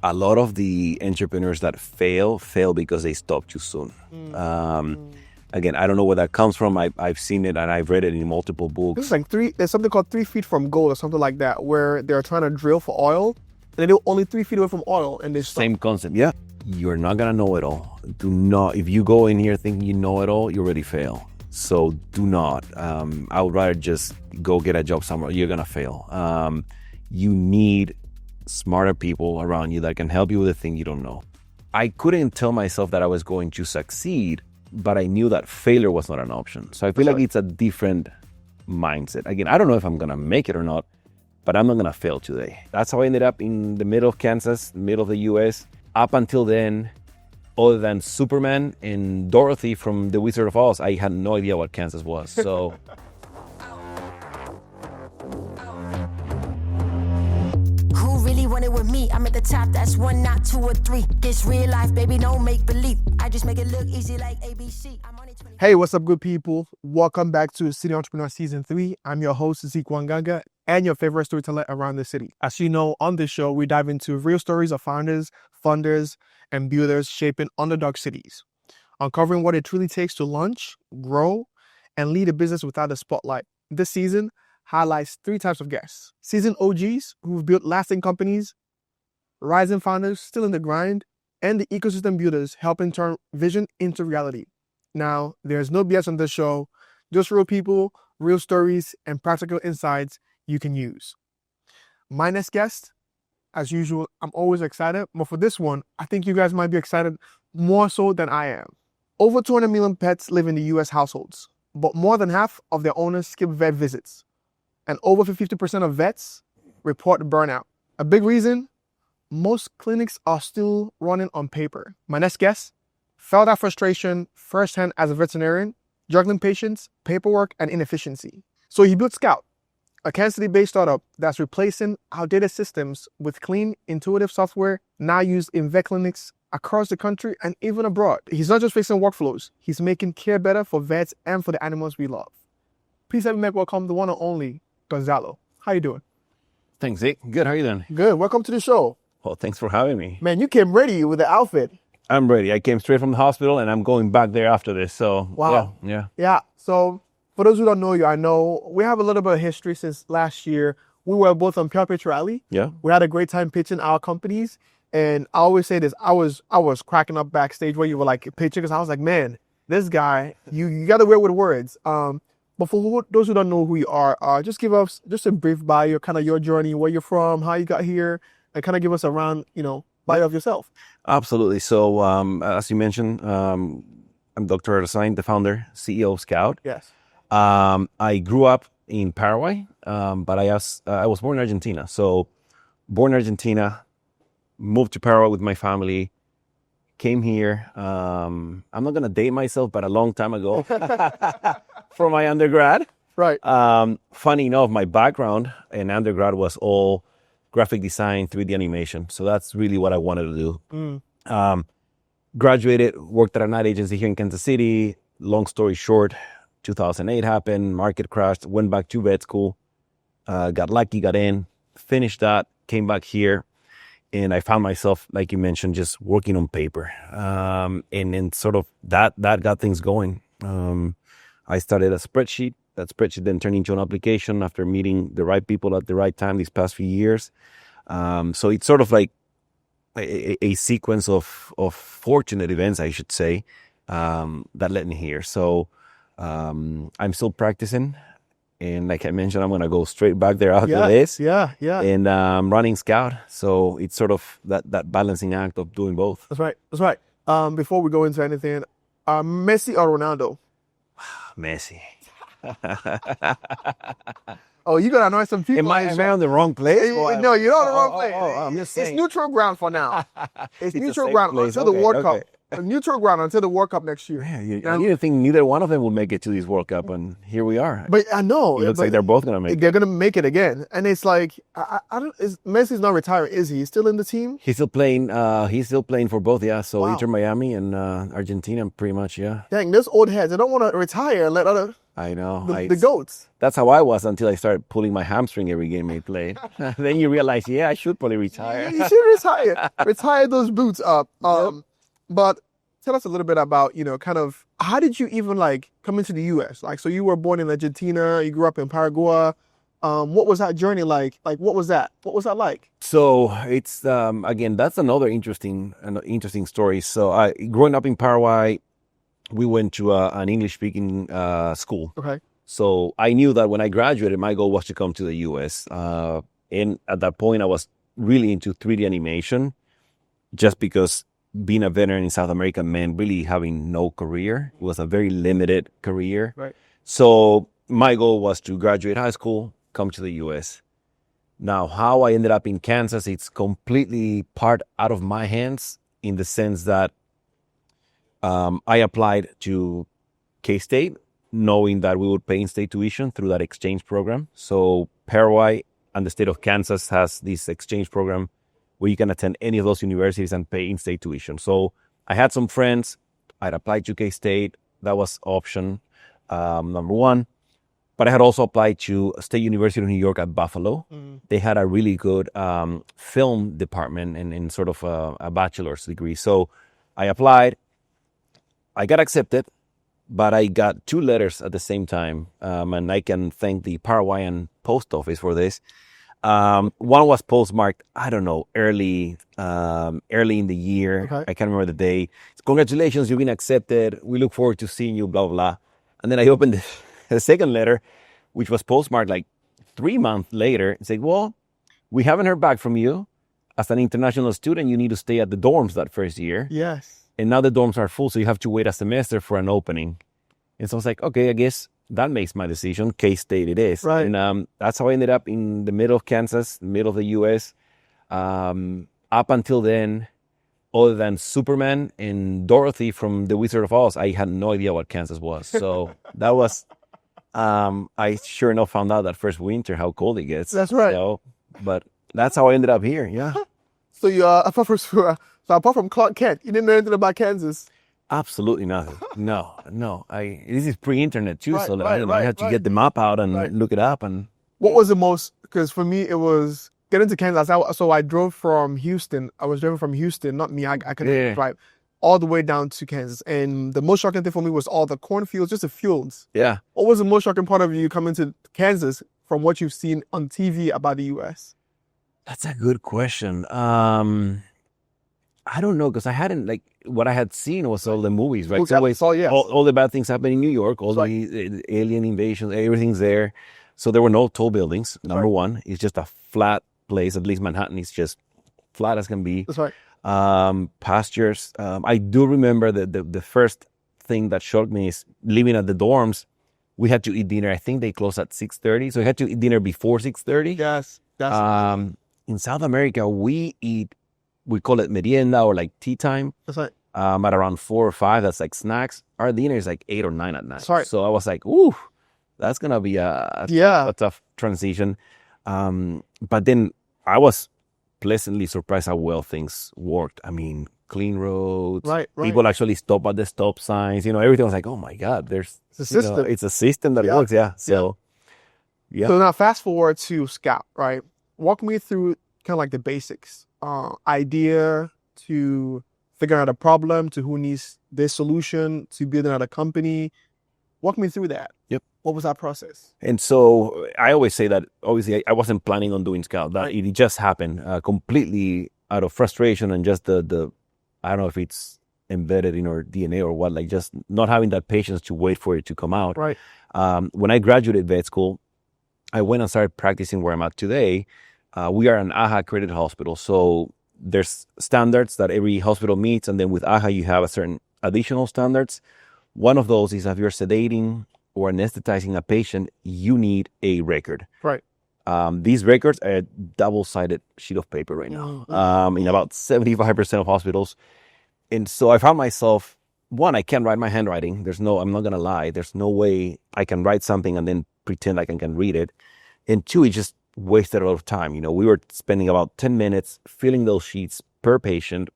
a lot of the entrepreneurs that fail because they stop too soon. Again, I don't know where that comes from. I've seen it and I've read it in multiple books. This is like there's something called 3 feet from gold or something like that, where they're trying to drill for oil and they're only 3 feet away from oil and they stop. Same concept, yeah. You're not gonna know it all. Do not, if you go in here thinking you know it all, you already fail. So do not. I would rather just go get a job somewhere. You're gonna fail. You need smarter people around you that can help you with the thing you don't know. I couldn't tell myself that I was going to succeed, but I knew that failure was not an option. So I feel like it's a different mindset. Again, I don't know if I'm gonna make it or not, but I'm not gonna fail today. That's how I ended up in the middle of Kansas, middle of the US. Up until then, other than Superman and Dorothy from The Wizard of Oz, I had no idea what Kansas was. So who really wanted with me? I'm at the top, that's 1, not 2 or 3. It's real life, baby, no make believe. I just make it look easy like ABC. I'm on it 20. Hey, what's up, good people? Welcome back to City Entrepreneur Season 3. I'm your host, Zeke Wanganga, and your favorite storyteller around the city. As you know, on this show, we dive into real stories of founders, funders, and builders shaping underdog cities, uncovering what it truly takes to launch, grow, and lead a business without the spotlight. This season highlights 3 types of guests: seasoned OGs who've built lasting companies, rising founders still in the grind, and the ecosystem builders helping turn vision into reality. Now, there's no BS on this show, just real people, real stories, and practical insights you can use. My next guest, as usual, I'm always excited, but for this one, I think you guys might be excited more so than I am. Over 200 million pets live in the US households, but more than half of their owners skip vet visits. And over 50% of vets report burnout. A big reason, most clinics are still running on paper. My next guest felt that frustration firsthand as a veterinarian, juggling patients, paperwork, and inefficiency. So he built Scout, a Kansas City-based startup that's replacing outdated systems with clean, intuitive software now used in vet clinics across the country and even abroad. He's not just fixing workflows, he's making care better for vets and for the animals we love. Please help me make welcome the one and only Gonzalo. How you doing? thanks, Zeke. Good, how are you doing? Good. Welcome to the show. Well, thanks for having me. Man, you came ready with the outfit. I'm ready. I came straight from the hospital and I'm going back there after this. So Wow. Yeah. So for those who don't know you, I know we have a little bit of history since last year. We were both on Pure Pitch Rally. Yeah. We had a great time pitching our companies. And I always say this, I was cracking up backstage where you were like pitching, because I was like, man, this guy, you got to wear with words. But for those who don't know who you are, just give us just a brief bio, kind of your journey, where you're from, how you got here, and kind of give us a round, bio of yourself. Absolutely. So as you mentioned, I'm Dr. Erdozain, the founder, CEO of Scout. Yes. I grew up in Paraguay, but I was born in Argentina. So born in Argentina, moved to Paraguay with my family, came here. I'm not going to date myself, but a long time ago for my undergrad. Right. Funny enough, my background in undergrad was all graphic design, 3D animation. So that's really what I wanted to do. Graduated, worked at an ad agency here in Kansas City. Long story short, 2008 happened, market crashed, went back to vet school, got lucky, got in, finished that, came back here. And I found myself, like you mentioned, just working on paper. And then sort of that got things going. I started a spreadsheet. That spreadsheet then turned into an application after meeting the right people at the right time these past few years. So it's sort of like a sequence of fortunate events, I should say, that led me here. So I'm still practicing. And like I mentioned, I'm going to go straight back there after this. Yeah. And running Scout. So it's sort of that balancing act of doing both. That's right. Before we go into anything, Messi or Ronaldo? Messi. Oh, you're going to annoy some people. Am I on the wrong place? No, you're not on the wrong place. I'm just saying. It's neutral ground for now. It's neutral safe ground place. until the World Okay. Cup. a neutral ground until the World Cup next year. Yeah, I didn't think neither one of them would make it to this World Cup, and here we are. But I know It looks like they're both gonna make it. They're gonna make it again, and it's like I don't. Messi's not retired, is he? He's still in the team. He's still playing. He's still playing for both. Yeah, so Wow. Inter Miami and Argentina, pretty much. Yeah, Dang, those old heads. They don't want to retire and let other I know. the goats. That's how I was until I started pulling my hamstring every game I played. Then you realize, yeah, I should probably retire. You should retire. Retire those boots up. But tell us a little bit about, kind of how did you even like come into the US? Like, so you were born in Argentina, you grew up in Paraguay. What was that journey like? Like, what was that? What was that like? So it's again, that's another interesting story. So growing up in Paraguay, we went to an English-speaking school. Okay. So I knew that when I graduated, my goal was to come to the US. And at that point, I was really into 3D animation, just because being a veteran in South America meant really having no career. It was a very limited career. Right. So my goal was to graduate high school, come to the US. Now, how I ended up in Kansas, it's completely part out of my hands, in the sense that I applied to K-State, knowing that we would pay in-state tuition through that exchange program. So Paraguay and the state of Kansas has this exchange program where you can attend any of those universities and pay in-state tuition. So I had some friends. I'd applied to K-State. That was option number one. But I had also applied to State University of New York at Buffalo. They had a really good film department and sort of a bachelor's degree. So I applied. I got accepted, but I got 2 letters at the same time. And I can thank the Paraguayan post office for this. One was postmarked, I don't know, early in the year. Okay. I can't remember the day. Congratulations, you've been accepted. We look forward to seeing you, blah, blah, blah. And then I opened the second letter, which was postmarked like 3 months later, and said, well, we haven't heard back from you. As an international student, you need to stay at the dorms that first year. Yes. And now the dorms are full, so you have to wait a semester for an opening. And so I was like, okay, I guess that makes my decision. K-State it is. Right. And that's how I ended up in the middle of Kansas, middle of the U.S. Up until then, other than Superman and Dorothy from The Wizard of Oz, I had no idea what Kansas was. So that was, I sure enough found out that first winter how cold it gets. That's right. So, but that's how I ended up here, yeah. So you apart from Clark Kent, you didn't know anything about Kansas. Absolutely nothing. No. This is pre-internet too, so I had to right. get the map out and look it up. And What was the most? Because for me, it was getting to Kansas. So I drove from Houston. I was driving from Houston, not me. I couldn't drive all the way down to Kansas. And the most shocking thing for me was all the cornfields, just the fields. yeah, What was the most shocking part of you coming to Kansas from what you've seen on TV about the U.S.? that's a good question. I don't know, because I hadn't, like, what I had seen was all the movies, right? All the bad things happen in New York, all the alien invasions, everything's there. So there were no tall buildings, number one. It's just a flat place. At least Manhattan is just flat as can be. That's right. Pastures. I do remember the first thing that shocked me is living at the dorms. We had to eat dinner. I think they closed at 6:30. So we had to eat dinner before 6:30. Yes. In South America, we call it merienda or like tea time. That's right. At around 4 or 5, that's like snacks. Our dinner is like 8 or 9 at night. Sorry. So I was like, ooh, that's going to be a tough transition. But then I was pleasantly surprised how well things worked. I mean, clean roads. Right. People actually stop at the stop signs. Everything was like, oh my God, there's It's a system. it's a system that works. Yeah. So, yeah. So now fast forward to Scout, right? Walk me through kind of like the basics. Idea to figuring out a problem, to who needs this solution, to building out a company. Walk me through that. Yep. What was that process? And so I always say that, obviously, I wasn't planning on doing Scout. That it just happened completely out of frustration and just the I don't know if it's embedded in our DNA or what, like just not having that patience to wait for it to come out. Right. When I graduated vet school, I went and started practicing where I'm at today. We are an AHA accredited hospital, so there's standards that every hospital meets, and then with AHA you have a certain additional standards. One of those is if you're sedating or anesthetizing a patient, you need a record. Right. These records are a double-sided sheet of paper right now. In about 75% of hospitals, And so I found myself, one, I can't write my handwriting. I'm not going to lie. There's no way I can write something and then pretend like I can read it. And two, it just wasted a lot of time. We were spending about 10 minutes filling those sheets per patient.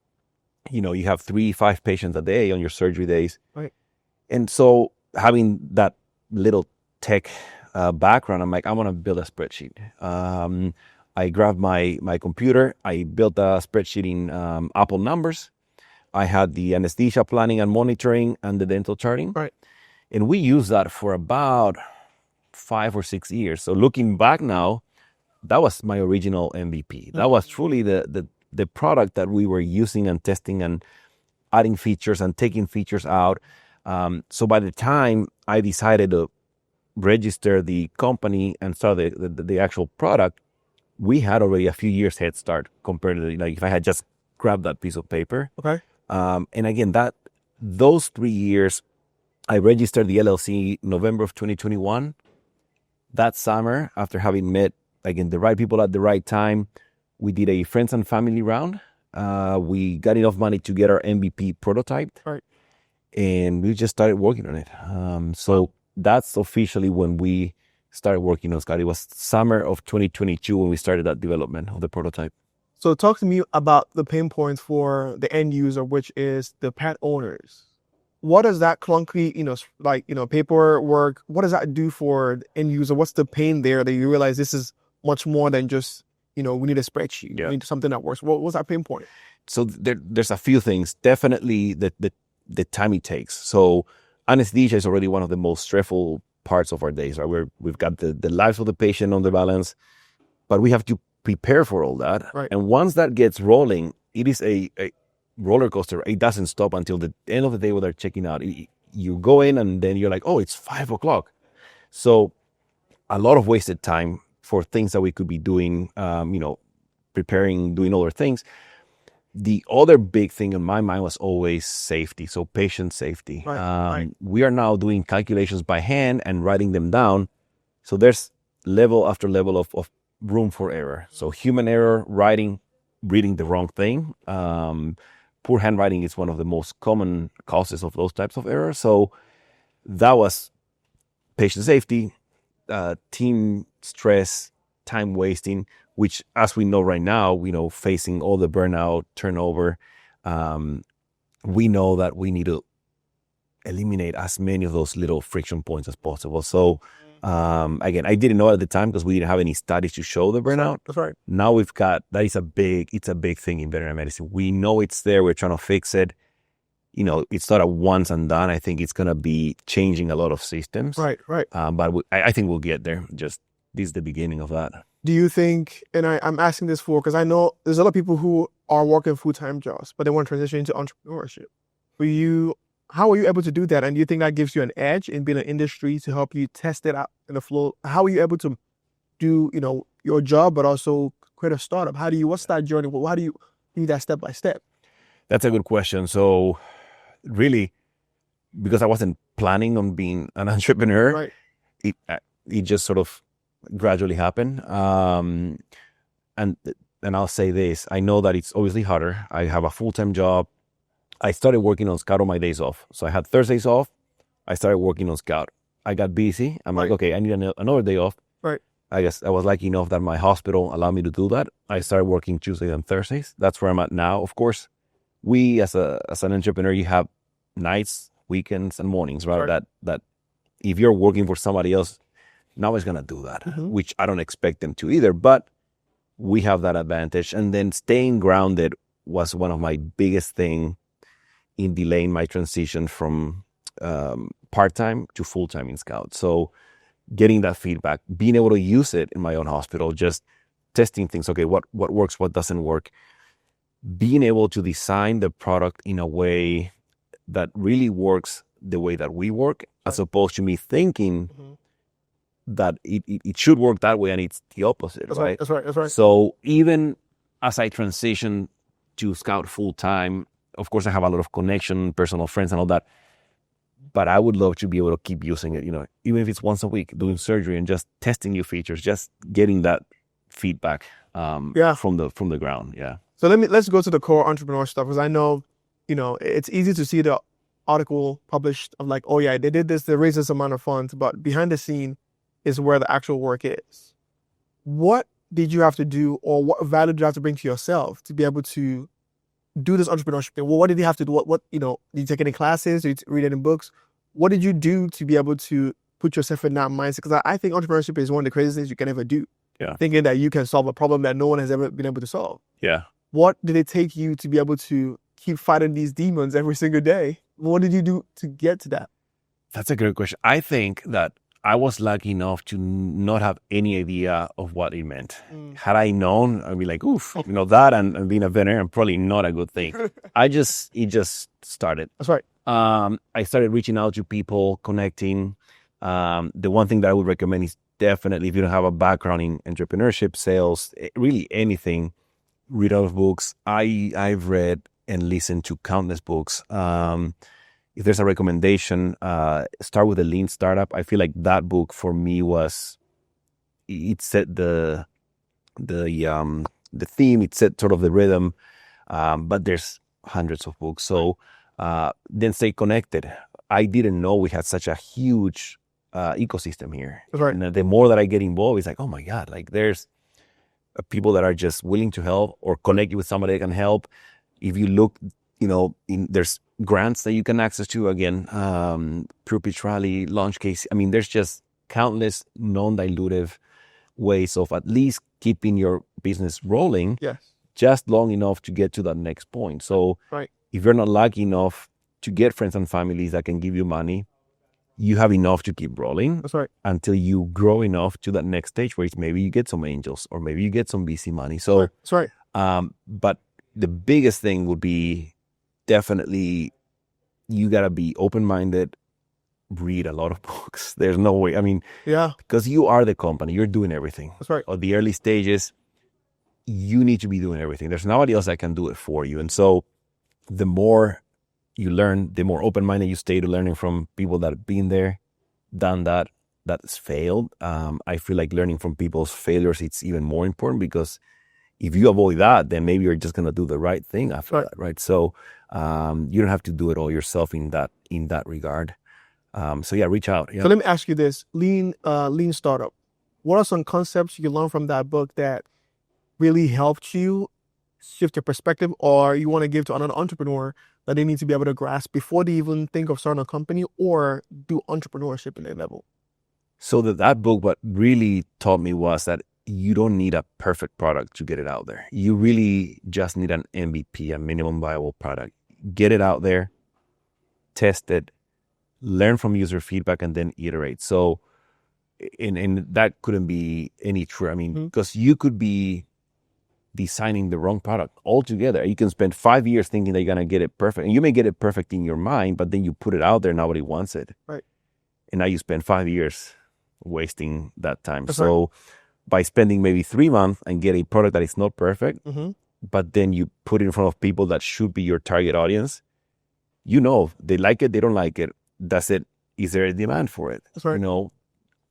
You have 3-5 patients a day on your surgery days. Right. And so having that little tech background, I'm like, I want to build a spreadsheet. I grabbed my computer. I built a spreadsheet in Apple Numbers. I had the anesthesia planning and monitoring and the dental charting. Right. And we used that for about 5 or 6 years. So looking back now, that was my original MVP. That was truly the product that we were using and testing and adding features and taking features out. So by the time I decided to register the company and start the actual product, we had already a few years head start compared to if I had just grabbed that piece of paper. Okay. And again, those 3 years, I registered the LLC November of 2021. That summer, after having met, again, the right people at the right time, we did a friends and family round. We got enough money to get our MVP prototyped. Right. And we just started working on it. So that's officially when we started working on Scott. It was summer of 2022 when we started that development of the prototype. So talk to me about the pain points for the end user, which is the pet owners. What does that clunky, paperwork, what does that do for the end user? What's the pain there that you realize this is much more than just, we need a spreadsheet. Yeah. We need something that works. What's that pain point? So there's a few things. Definitely the time it takes. So anesthesia is already one of the most stressful parts of our days, right? We've got the lives of the patient on the balance, but we have to prepare for all that. Right. And once that gets rolling, it is a roller coaster. It doesn't stop until the end of the day when they're checking out. You go in and then you're like, oh, it's 5 o'clock. So a lot of wasted time for things that we could be doing, preparing, doing other things. The other big thing in my mind was always safety. So patient safety. Right. We are now doing calculations by hand and writing them down. So there's level after level of room for error. So human error, reading the wrong thing. Poor handwriting is one of the most common causes of those types of errors. So that was patient safety, team stress, time wasting, which, as we know right now, facing all the burnout, turnover, we know that we need to eliminate as many of those little friction points as possible. So again, I didn't know at the time because we didn't have any studies to show the burnout. That's right. Now we've got, it's a big thing in veterinary medicine. We know it's there. We're trying to fix it. It's not a once and done. I think it's going to be changing a lot of systems. Right. But I think we'll get there. Just this is the beginning of that. Do you think, and I'm asking this because I know there's a lot of people who are working full-time jobs, but they want to transition into entrepreneurship. How are you able to do that? And do you think that gives you an edge in being an industry to help you test it out in the flow? How are you able to do, your job, but also create a startup? What's that journey? How do you do that step by step? That's a good question. So really, because I wasn't planning on being an entrepreneur, Right. It just sort of gradually happened. And I'll say this, I know that it's obviously harder. I have a full-time job. I started working on Scout on my days off. So I had Thursdays off. I started working on Scout. I got busy. I'm like, okay, I need another day off. Right. I guess I was lucky enough that my hospital allowed me to do that. I started working Tuesdays and Thursdays. That's where I'm at now. Of course, we as an entrepreneur, you have nights, weekends, and mornings, right? Right. That if you're working for somebody else, nobody's gonna do that, which I don't expect them to either. But we have that advantage. And then staying grounded was one of my biggest things in delaying my transition from part-time to full-time in Scout. So getting that feedback, being able to use it in my own hospital, just testing things. Okay, what works, what doesn't work. Being able to design the product in a way that really works the way that we work, as opposed to me thinking that it should work that way and it's the opposite, right? That's right. So even as I transition to Scout full-time, of course, I have a lot of connection, personal friends and all that. But I would love to be able to keep using it, even if it's once a week, doing surgery and just testing new features, just getting that feedback from the ground. Yeah. So let's go to the core entrepreneur stuff, because I know it's easy to see the article published of like, oh yeah, they did this, they raised this amount of funds, but behind the scene is where the actual work is. What did you have to do, or what value did you have to bring to yourself to be able to do this entrepreneurship thing? Well, what did you have to do? What did you take any classes? Did you read any books? What did you do to be able to put yourself in that mindset? Because I think entrepreneurship is one of the craziest things you can ever do. Yeah. Thinking that you can solve a problem that no one has ever been able to solve. Yeah. What did it take you to be able to keep fighting these demons every single day? What did you do to get to that? That's a great question. I think that I was lucky enough to not have any idea of what it meant. Had I known, I'd be like, oof, that and being a veterinarian, probably not a good thing. It just started. That's right. I started reaching out to people, connecting. The one thing that I would recommend is definitely, if you don't have a background in entrepreneurship, sales, really anything, read out of books. I've read and listened to countless books. If there's a recommendation, start with the Lean Startup. I feel like that book for me it set the theme, it set sort of the rhythm, but there's hundreds of books. So then stay connected. I didn't know we had such a huge ecosystem here. That's right. And the more that I get involved, it's like, oh my God, like there's people that are just willing to help or connect you with somebody that can help. If you look, there's grants that you can access to, again, Pure Pitch Rally, Launch Case. I mean, there's just countless non-dilutive ways of at least keeping your business rolling. Yes. Just long enough to get to that next point. So right. If you're not lucky enough to get friends and families that can give you money, you have enough to keep rolling. That's right. Until you grow enough to that next stage where maybe you get some angels or maybe you get some VC money. So that's right. But the biggest thing would be definitely you got to be open-minded, read a lot of books. There's no way. I mean, yeah, because you are the company. You're doing everything. That's right. At the early stages, you need to be doing everything. There's nobody else that can do it for you. And so the more you learn, the more open-minded you stay to learning from people that have been there, done that has failed. I feel like learning from people's failures, it's even more important, because if you avoid that, then maybe you're just going to do the right thing after that, right? So you don't have to do it all yourself in that regard. So yeah, reach out. Yeah. So let me ask you this, lean startup. What are some concepts you learned from that book that really helped you shift your perspective, or you want to give to another entrepreneur that they need to be able to grasp before they even think of starting a company or do entrepreneurship in their level? So that book, what really taught me was that you don't need a perfect product to get it out there. You really just need an MVP, a minimum viable product. Get it out there, test it, learn from user feedback, and then iterate. So, and that couldn't be any true. I mean, because you could be designing the wrong product altogether. You can spend 5 years thinking that you're going to get it perfect. And you may get it perfect in your mind, but then you put it out there, nobody wants it. Right. And now you spend 5 years wasting that time. That's so right. By spending maybe 3 months and get a product that is not perfect, but then you put it in front of people that should be your target audience, they like it, they don't like it. That's it. Is there a demand for it? That's right.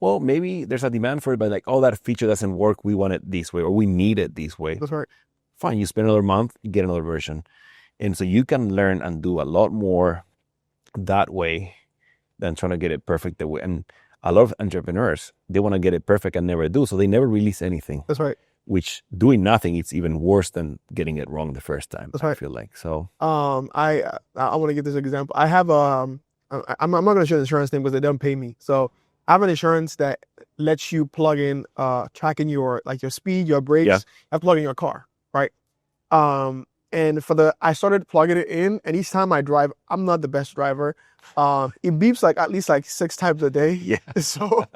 Well, maybe there's a demand for it, but like, oh, that feature doesn't work. We want it this way, or we need it this way. That's right. Fine. You spend another month, you get another version. And so you can learn and do a lot more that way than trying to get it perfect that way. And a lot of entrepreneurs, they want to get it perfect and never do. So they never release anything. That's right. Which doing nothing, it's even worse than getting it wrong the first time. That's right. I feel like. So I want to give this example. I have I'm not going to share the insurance name because they don't pay me. So I have an insurance that lets you plug in tracking your speed, your brakes. Yeah. You have to plug in your car, right? And I started plugging it in, and each time I drive, I'm not the best driver. It beeps at least 6 times a day. Yeah. So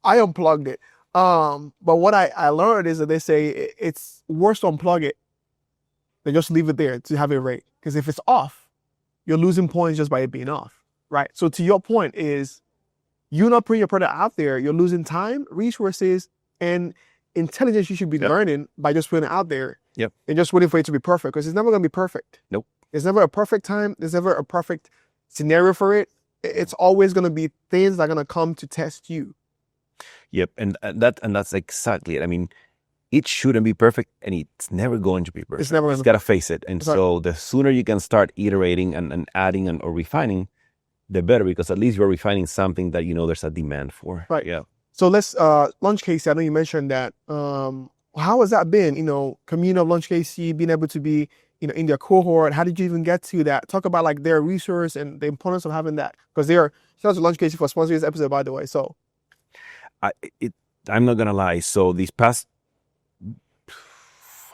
I unplugged it. But what I learned is that they say it's worse to unplug it than just leave it there to have it rate. Because if it's off, you're losing points just by it being off, right? So to your point is, you're not putting your product out there, you're losing time, resources, and intelligence you should be learning by just putting it out there. Yep. And just waiting for it to be perfect, because it's never going to be perfect. Nope. There's never a perfect time. There's never a perfect scenario for it. It's always going to be things that are going to come to test you. Yep. And that's exactly it. I mean, it shouldn't be perfect, and it's never going to be perfect. It's never. It's got to face it. And Right. so the sooner you can start iterating and adding or refining, the better, because at least you're refining something that there's a demand for. Right. Yeah. So let's Lunch Casey. I know you mentioned that. How has that been? Community of Lunch Casey, being able to be in their cohort. How did you even get to that? Talk about like their resource and the importance of having that, because shout out to Lunch Casey for sponsoring this episode, by the way. So I'm not gonna lie. So these past,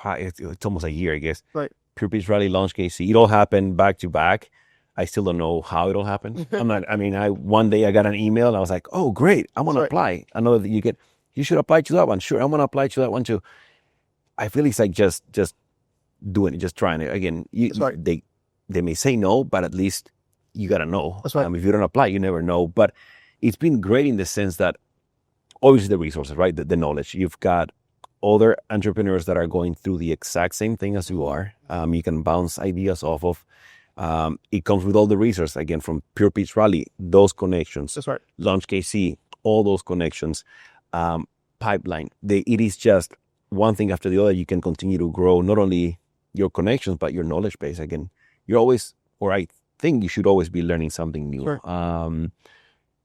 it's almost a year, I guess. Right. Pure Peach Rally, Launch KC, it all happened back to back. I still don't know how it all happened. One day I got an email and I was like, oh, great, I want to apply. Another that you should apply to that one. Sure, I want to apply to that one too. I feel it's like just doing it, just trying it. Again, they may say no, but at least you got to know. That's right. If you don't apply, you never know. But it's been great in the sense that obviously the resources, right? The knowledge. You've got other entrepreneurs that are going through the exact same thing as you are. You can bounce ideas off of. It comes with all the resources, again, from Pure Peach Rally, those connections. That's right. Launch KC, all those connections. Pipeline. It is just one thing after the other. You can continue to grow not only your connections, but your knowledge base. Again, I think you should always be learning something new. Sure.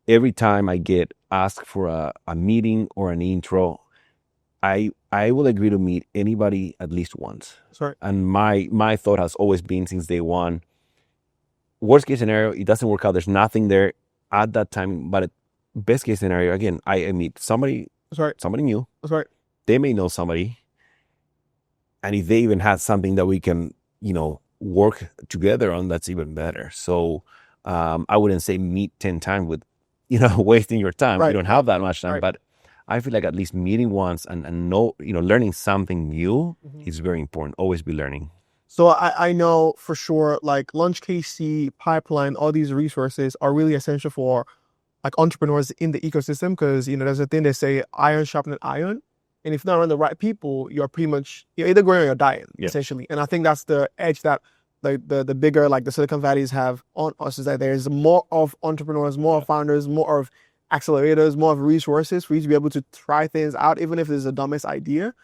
Every time I get asked for a meeting or an intro, I will agree to meet anybody at least once. Sorry. And my thought has always been since day one, worst case scenario, it doesn't work out. There's nothing there at that time. But best case scenario, again, I meet somebody new. That's right. They may know somebody. And if they even have something that we can, work together on, that's even better. So I wouldn't say meet 10 times with, wasting your time. Right. You don't have that much time. Right. But I feel like at least meeting once and know, learning something new is very important. Always be learning. So I know for sure, like Lunch KC, Pipeline, all these resources are really essential for like entrepreneurs in the ecosystem, because there's a thing they say, iron sharpened iron, and if not around the right people, you're either growing or you're dying, essentially. And I think that's the edge that the bigger, like the Silicon Valleys have on us, is that there's more of entrepreneurs, more of founders, more of accelerators, more of resources for you to be able to try things out, even if it's the dumbest idea.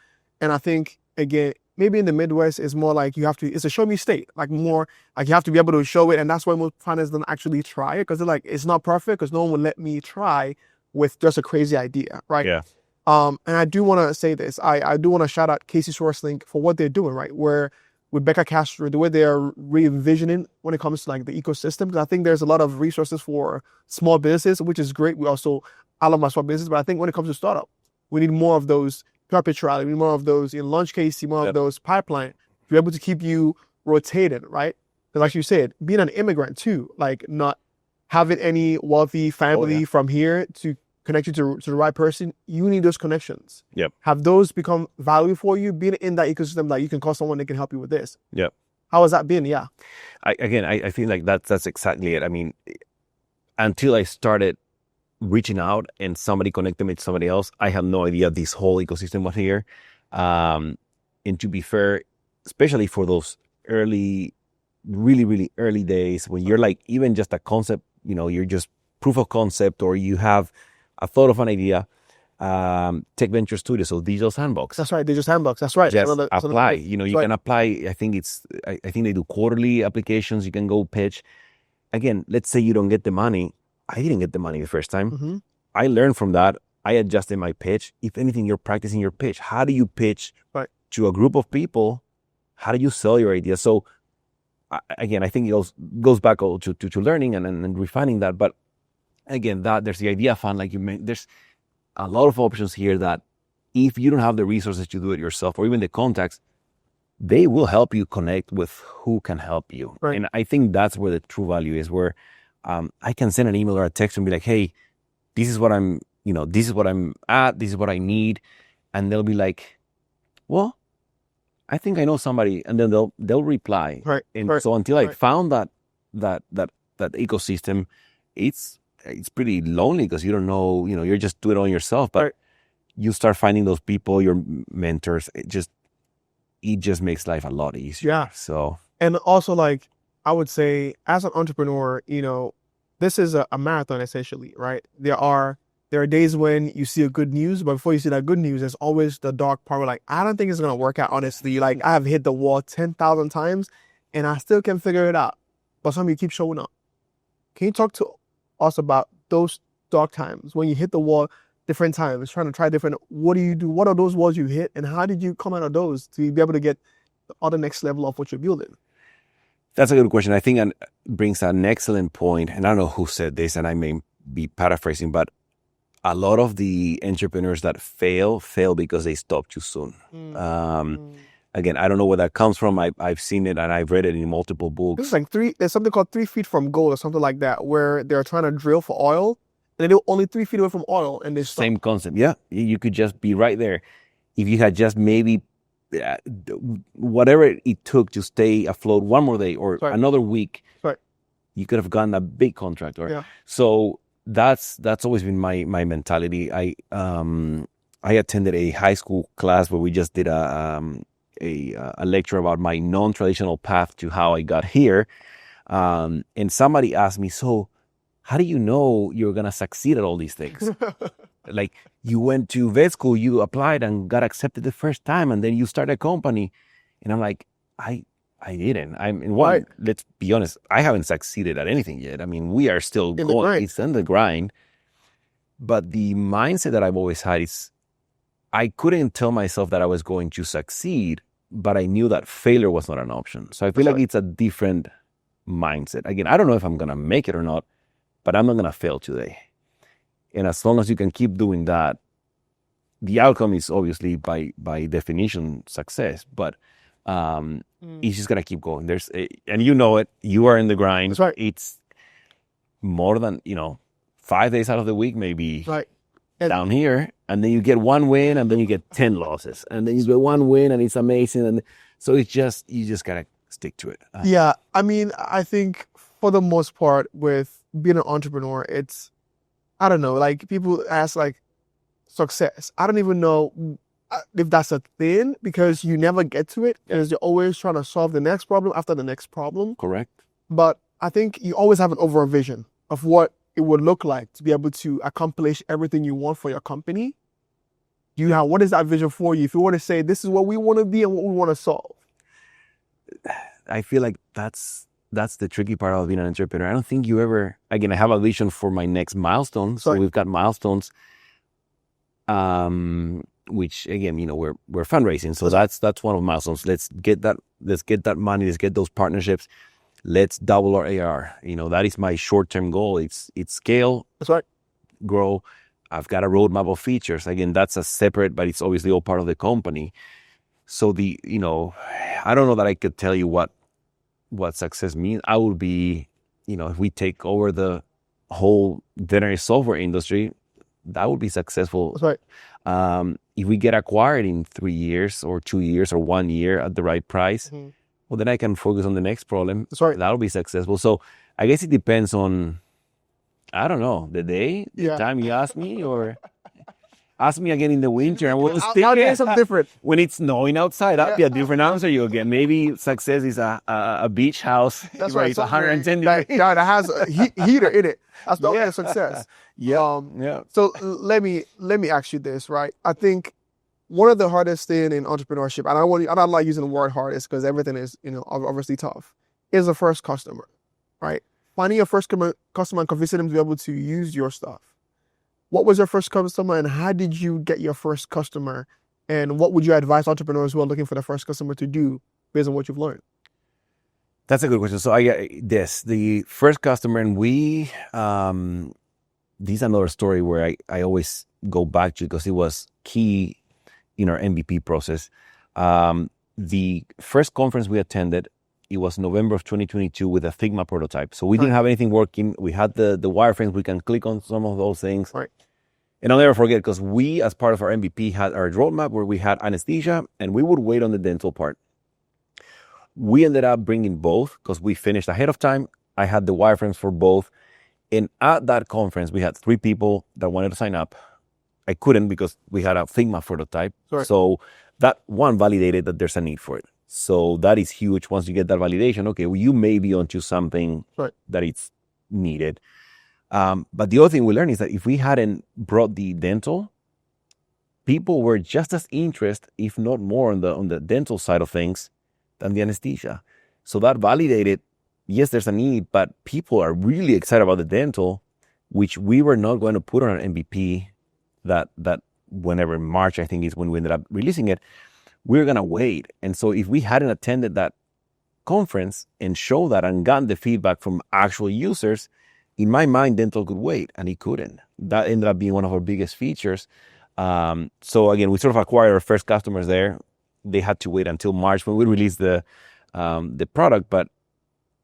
And I think, again, maybe in the Midwest, it's more like it's a show me state, like more like you have to be able to show it. And that's why most founders don't actually try it, because they're like, it's not perfect because no one will let me try with just a crazy idea, right? Yeah. And I do want to say this. I do want to shout out Casey SourceLink for what they're doing, right? Where with Becca Castro, the way they're re-envisioning when it comes to like the ecosystem. Because I think there's a lot of resources for small businesses, which is great. I love my small business, but I think when it comes to startup, we need more of those perpetuality, we need more of those in Launch Casey, more of those pipeline to be able to keep you rotated, right? Because like you said, being an immigrant too, like not having any wealthy family from here to connect you to the right person, you need those connections. Yep. Have those become value for you, being in that ecosystem, like you can call someone that can help you with this. Yep. How has that been? Yeah. I feel like that's exactly it. I mean, until I started reaching out and somebody connected me to somebody else, I had no idea this whole ecosystem was here. And to be fair, especially for those early, really, really early days when you're like, even just a concept, you're just proof of concept, or you have a thought of an idea, Tech Venture Studio, so Digital Sandbox. That's right, Digital Sandbox. That's right. Just apply. You can apply. I think they do quarterly applications. You can go pitch. Again, let's say you don't get the money. I didn't get the money the first time. Mm-hmm. I learned from that. I adjusted my pitch. If anything, you're practicing your pitch. How do you pitch to a group of people? How do you sell your idea? So again, I think it goes back to learning and refining that. But again, there's the idea fund, like you mentioned. There's a lot of options here that if you don't have the resources to do it yourself, or even the contacts, they will help you connect with who can help you. Right. And I think that's where the true value is, where I can send an email or a text and be like, hey, this is what I'm at, this is what I need. And they'll be like, well, I think I know somebody. And then they'll reply. Right. And so until I found that ecosystem, it's pretty lonely, because you don't know, you're just doing it on yourself. But you start finding those people, your mentors. It just makes life a lot easier. Yeah. So, and also, like, I would say, as an entrepreneur, this is a marathon essentially, right? There are there are days when you see a good news, but before you see that good news, there's always the dark part where like, I don't think it's going to work out, honestly. Like, I have hit the wall 10,000 times and I still can't figure it out. But some of you keep showing up. Can you talk to us about those dark times when you hit the wall different times, trying to try different, what do you do? What are those walls you hit? And how did you come out of those to be able to get the other next level of what you're building? That's a good question. I think it brings an excellent point. And I don't know who said this, and I may be paraphrasing, but a lot of the entrepreneurs that fail because they stop too soon. Again, I don't know where that comes from. I've seen it and I've read it in multiple books. It's like there's something called 3 feet from gold or something like that, where they're trying to drill for oil and they're only 3 feet away from oil and they stop. Same concept. Yeah. You could just be right there. If you had just maybe whatever it took to stay afloat one more day or another week, you could have gotten a big contract. So that's always been my mentality. I attended a high school class where we just did a lecture about my non-traditional path to how I got here. And somebody asked me, so how do you know you're going to succeed at all these things? Like, you went to vet school, you applied and got accepted the first time, and then you start a company. And I'm like, I didn't. Let's be honest, I haven't succeeded at anything yet. I mean, we are still going. It's in the grind. But the mindset that I've always had is I couldn't tell myself that I was going to succeed, but I knew that failure was not an option. So I feel like it's a different mindset. Again, I don't know if I'm going to make it or not, but I'm not going to fail today. And as long as you can keep doing that, the outcome is obviously by definition success, but it's just got to keep going. And you know it, you are in the grind. That's right. It's more than, 5 days out of the week, maybe down here. And then you get one win and then you get 10 losses. And then you get one win and it's amazing. And so you just got to stick to it. Yeah. I mean, I think for the most part with being an entrepreneur, it's, I don't know, like people ask like success. I don't even know if that's a thing because you never get to it because you're always trying to solve the next problem after the next problem. Correct. But I think you always have an over vision of what it would look like to be able to accomplish everything you want for your company. What is that vision for you? If you want to say, this is what we want to be and what we want to solve. I feel like that's the tricky part of being an entrepreneur. I don't think you ever, again, I have a vision for my next milestone. So we've got milestones, which again, we're fundraising. So that's one of the milestones. Let's get that money. Let's get those partnerships. Let's double our AR. That is my short-term goal. It's scale. That's right. Grow. I've got a roadmap of features. Again, that's a separate, but it's obviously all part of the company. So I don't know that I could tell you what success means. I would be, if we take over the whole veterinary software industry, that would be successful. That's right. If we get acquired in 3 years or 2 years or 1 year at the right price, well, then I can focus on the next problem. That's right. That'll be successful. So I guess it depends on, I don't know, the day, the time you ask me, or ask me again in the winter and we'll still get something different. When it's snowing outside, that'll be a different answer you get. Maybe success is a beach house. That's where right. It's 110 degrees. That has a heater in it. That's the only success. Yeah. So let me ask you this, right? I think one of the hardest thing in entrepreneurship, and I don't like using the word hardest because everything is, obviously tough, is the first customer, right? Finding your first customer and convincing them to be able to use your stuff. What was your first customer and how did you get your first customer? And what would you advise entrepreneurs who are looking for their first customer to do based on what you've learned? That's a good question. So the first customer, and this is another story where I always go back to because it was key in our MVP process. The first conference we attended, it was November of 2022 with a Figma prototype. So we didn't have anything working. We had the wireframes. We can click on some of those things. Right. And I'll never forget because we, as part of our MVP, had our roadmap where we had anesthesia and we would wait on the dental part. We ended up bringing both because we finished ahead of time. I had the wireframes for both. And at that conference, we had 3 people that wanted to sign up. I couldn't because we had a Figma prototype. Sorry. So that one validated that there's a need for it. So that is huge. Once you get that validation, okay, well, you may be onto something that it's needed. But the other thing we learned is that if we hadn't brought the dental, people were just as interested, if not more, on the dental side of things than the anesthesia. So that validated, yes, there's a need, but people are really excited about the dental, which we were not going to put on an MVP that whenever in March, I think is when we ended up releasing it, we were going to wait. And so if we hadn't attended that conference and showed that and gotten the feedback from actual users, in my mind, dental could wait, and it couldn't. That ended up being one of our biggest features. So again, we sort of acquired our first customers there. They had to wait until March when we released the product. But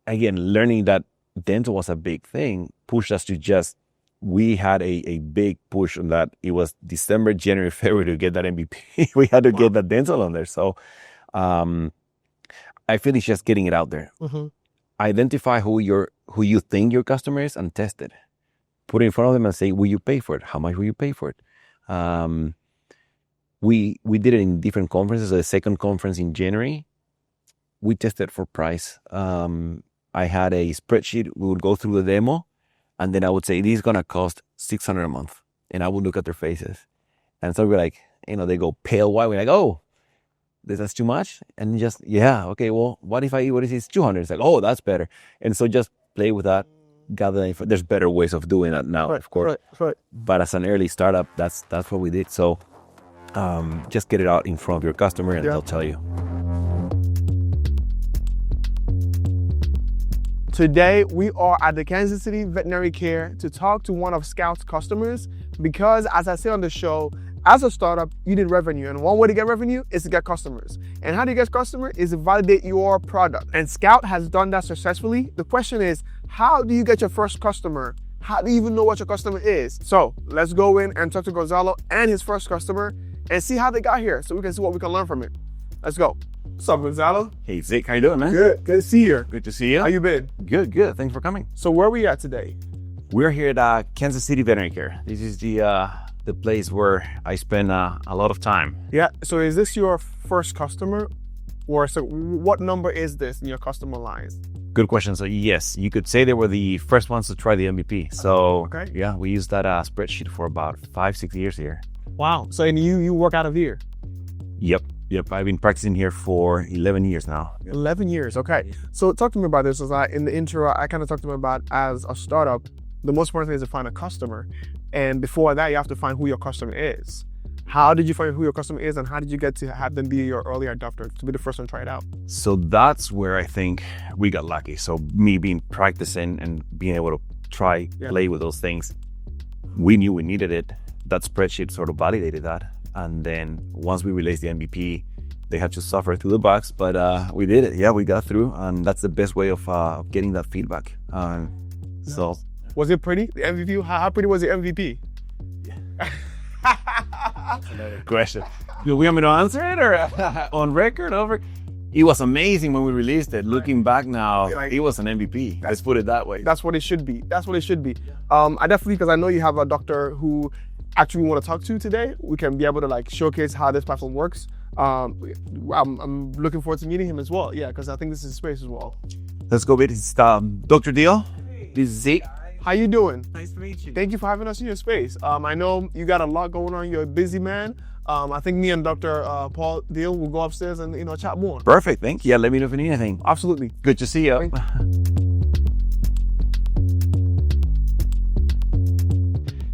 again, learning that dental was a big thing pushed us to we had a big push on that. It was December, January, February to get that MVP. We had to get that dental on there. So I feel it's just getting it out there. Mm-hmm. Identify who you think your customer is and test it. Put it in front of them and say, will you pay for it? How much will you pay for it? We did it in different conferences. The second conference in January, we tested for price. I had a spreadsheet. We would go through the demo, and then I would say, this is going to cost $600 a month. And I would look at their faces. And so we're like, they go pale white. We're like, oh, that's too much? And just, yeah, okay, well, what if it's 200? It's like, oh, that's better. And so just play with that. Gather info. There's better ways of doing that now, of course. Right. But as an early startup, that's what we did. So just get it out in front of your customer and they'll tell you. Today, we are at the Kansas City Veterinary Care to talk to one of Scout's customers because, as I say on the show, as a startup, you need revenue. And one way to get revenue is to get customers. And how do you get customers? Is to validate your product. And Scout has done that successfully. The question is, how do you get your first customer? How do you even know what your customer is? So let's go in and talk to Gonzalo and his first customer and see how they got here so we can see what we can learn from it. Let's go. What's up, Gonzalo? Hey, Zeke, how you doing, man? Good to see you. Good to see you. How you been? Good. Thanks for coming. So where are we at today? We're here at Kansas City Veterinary Care. This is the place where I spend a lot of time. Yeah, so is this your first customer? Or so what number is this in your customer lines? Good question. So yes, you could say they were the first ones to try the MVP. So okay. Yeah, we used that spreadsheet for about 5-6 years here. Wow. So and you work out of here? Yep. I've been practicing here for 11 years now. 11 years, okay. So talk to me about this. In the intro, I kind of talked to him about as a startup, the most important thing is to find a customer. And before that, you have to find who your customer is. How did you find who your customer is, and how did you get to have them be your early adopter, to be the first one to try it out? So that's where I think we got lucky. So me being practicing and being able to play with those things, we knew we needed it. That spreadsheet sort of validated that. And then once we released the MVP, they had to suffer through the bugs, but we did it. Yeah, we got through, and that's the best way of getting that feedback. So, was it pretty? The MVP? How pretty was the MVP? Another question. Do we want me to answer it or on record? Over? It was amazing when we released it. Looking back now, it was an MVP. Let's put it that way. That's what it should be. I definitely, because I know you have a doctor who actually we want to talk to today. We can be able to showcase how this platform works. I'm looking forward to meeting him as well. Yeah, because I think this is space as well. Let's go with it's Dr. Deal. This is Zeke. How you doing? Nice to meet you. Thank you for having us in your space. I know you got a lot going on. You're a busy man. I think me and Dr. Paul Deal will go upstairs and chat more. Perfect. Thank you. Yeah, let me know if you need anything. Absolutely. Good to see you.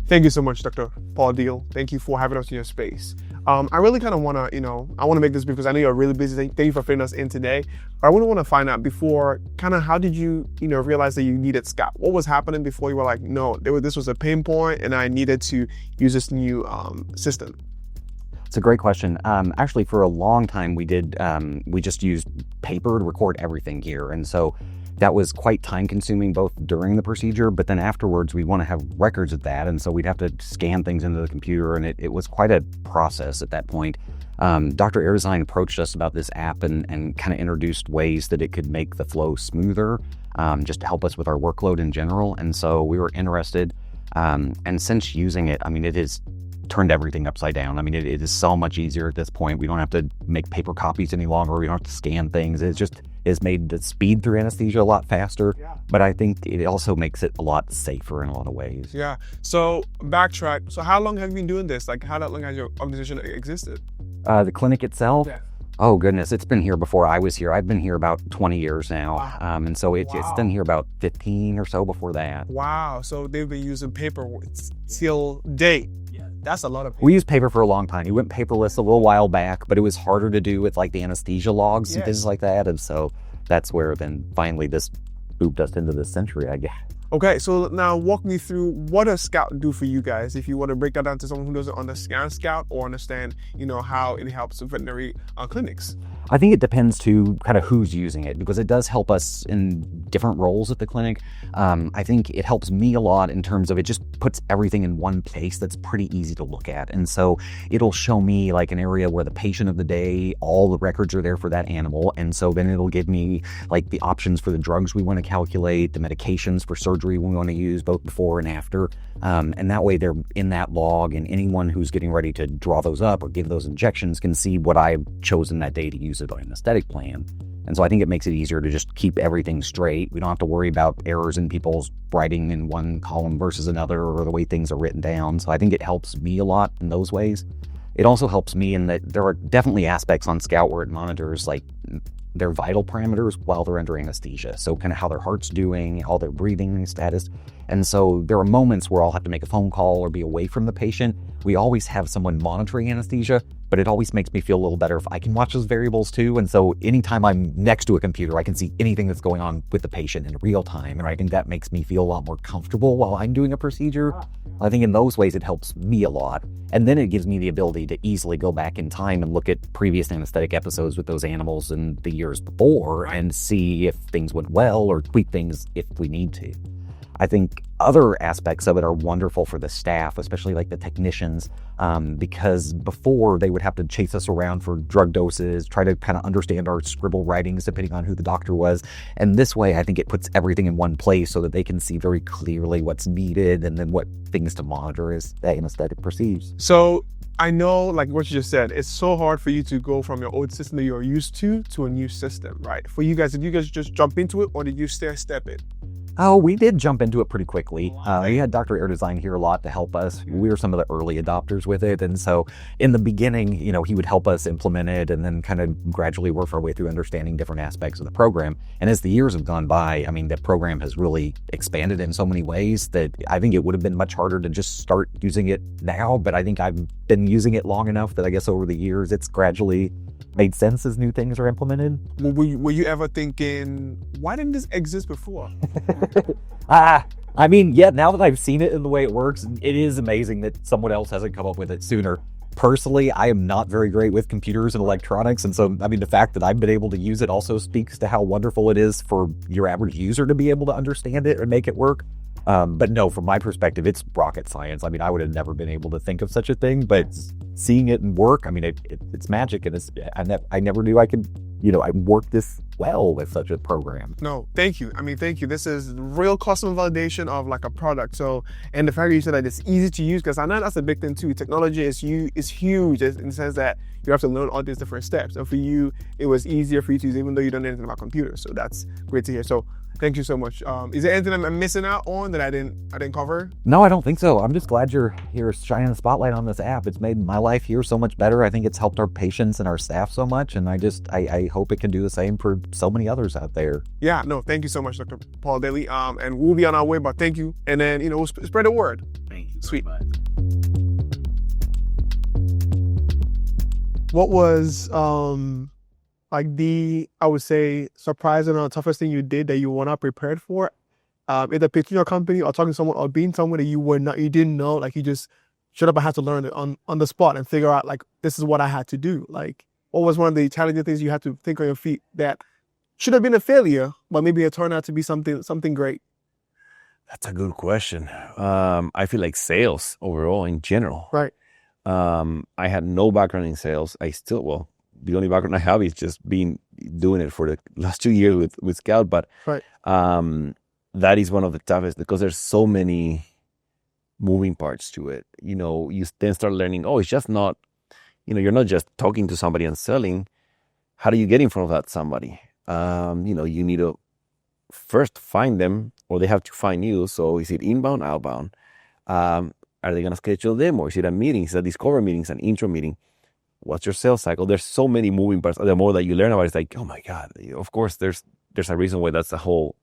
Thank you so much, Dr. Paul Deal. Thank you for having us in your space. I really kind of want to, I want to make this because I know you're really busy. Thank you for fitting us in today. But I really want to find out before, kind of how did you, realize that you needed Scout? What was happening before you were like, no, this was a pain point and I needed to use this new system? It's a great question. Actually, for a long time, we just used paper to record everything here. And so that was quite time consuming both during the procedure, but then afterwards we want to have records of that. And so we'd have to scan things into the computer, and it was quite a process at that point. Dr. Erdozain approached us about this app and kind of introduced ways that it could make the flow smoother, just to help us with our workload in general. And so we were interested. And since using it, it has turned everything upside down. It is so much easier at this point. We don't have to make paper copies any longer. We don't have to scan things. is made the speed through anesthesia a lot faster, Yeah. but I think it also makes it a lot safer in a lot of ways. Yeah. So backtrack. So how long have you been doing this? Like how long has your organization existed? The clinic itself, Yeah. oh goodness, it's been here before I was here. I've been here about 20 years now. Wow. And so it's been here about 15 or so before that. Wow. So they've been using paper till date. Yeah. That's a lot of paper. We used paper for a long time. We went paperless a little while back, but it was harder to do with like the anesthesia logs and Yes. things like that. And so that's where then finally this booped us into this century, I guess. Okay, so now walk me through what does Scout do for you guys? If you want to break that down to someone who doesn't understand Scout or understand, how it helps veterinary clinics. I think it depends to kind of who's using it, because it does help us in different roles at the clinic. I think it helps me a lot in terms of it just puts everything in one place that's pretty easy to look at. And so it'll show me like an area where the patient of the day, all the records are there for that animal. And so then it'll give me like the options for the drugs we want to calculate, the medications for surgery we want to use both before and after. And that way they're in that log, and anyone who's getting ready to draw those up or give those injections can see what I've chosen that day to use it on an aesthetic plan. And so I think it makes it easier to just keep everything straight. We don't have to worry about errors in people's writing in one column versus another, or the way things are written down. So I think it helps me a lot in those ways. It also helps me in that there are definitely aspects on Scout where it monitors like their vital parameters while they're under anesthesia. So kind of how their heart's doing, all their breathing status. And so there are moments where I'll have to make a phone call or be away from the patient. We always have someone monitoring anesthesia, but it always makes me feel a little better if I can watch those variables too. And so anytime I'm next to a computer, I can see anything that's going on with the patient in real time. And I think that makes me feel a lot more comfortable while I'm doing a procedure. I think in those ways, it helps me a lot. And then it gives me the ability to easily go back in time and look at previous anesthetic episodes with those animals in the years before and see if things went well or tweak things if we need to. I think other aspects of it are wonderful for the staff, especially like the technicians, because before they would have to chase us around for drug doses, try to kind of understand our scribble writings depending on who the doctor was. And this way, I think it puts everything in one place so that they can see very clearly what's needed and then what things to monitor as the anesthetic proceeds. So I know, like what you just said, it's so hard for you to go from your old system that you're used to a new system, right? For you guys, did you guys just jump into it, or did you stair-step it? Oh, we did jump into it pretty quickly. We had Dr. Erdozain here a lot to help us. We were some of the early adopters with it. And so in the beginning, he would help us implement it and then kind of gradually work our way through understanding different aspects of the program. And as the years have gone by, I mean, the program has really expanded in so many ways that I think it would have been much harder to just start using it now. But I think I've been using it long enough that I guess over the years, it's gradually made sense as new things are implemented. Were you ever thinking, why didn't this exist before? I mean, yeah, now that I've seen it in the way it works, it is amazing that someone else hasn't come up with it sooner. Personally, I am not very great with computers and electronics. And so, I mean, the fact that I've been able to use it also speaks to how wonderful it is for your average user to be able to understand it and make it work. But no, from my perspective, it's rocket science. I mean, I would have never been able to think of such a thing, but seeing it work, I mean, it's magic. And I never knew I could, I worked this well with such a program. No, thank you. I mean, thank you. This is real customer validation of like a product. So, and the fact that you said that it's easy to use, because I know that's a big thing too. Technology is huge in the sense that you have to learn all these different steps. And for you, it was easier for you to use, even though you don't know anything about computers. So that's great to hear. So thank you so much. Is there anything I'm missing out on that I didn't cover? No, I don't think so. I'm just glad you're shining the spotlight on this app. It's made my life here so much better. I think it's helped our patients and our staff so much. And I hope it can do the same for so many others out there. Yeah, no, thank you so much, Dr. Paul Daly. And we'll be on our way, but thank you. And then, we'll spread the word. Thank you. Sweet. What was I would say, surprising or toughest thing you did that you were not prepared for? Either pitching your company or talking to someone or being someone that you didn't know, like you just shut up and had to learn it on the spot and figure out like, this is what I had to do. Like, what was one of the challenging things you had to think on your feet that should have been a failure, but maybe it turned out to be something great? That's a good question. I feel like sales overall in general. Right. I had no background in sales. The only background I have is just doing it for the last 2 years with Scout. But right. That is one of the toughest because there's so many moving parts to it. You then start learning, it's just not, you're not just talking to somebody and selling. How do you get in front of that somebody? you need to first find them, or they have to find you. So is it inbound, outbound? Are they going to schedule them, or is it a meeting? Is it a discover meeting? Is it an intro meeting? What's your sales cycle? There's so many moving parts. The more that you learn about it, it's like, oh my God, of course there's a reason why that's a whole,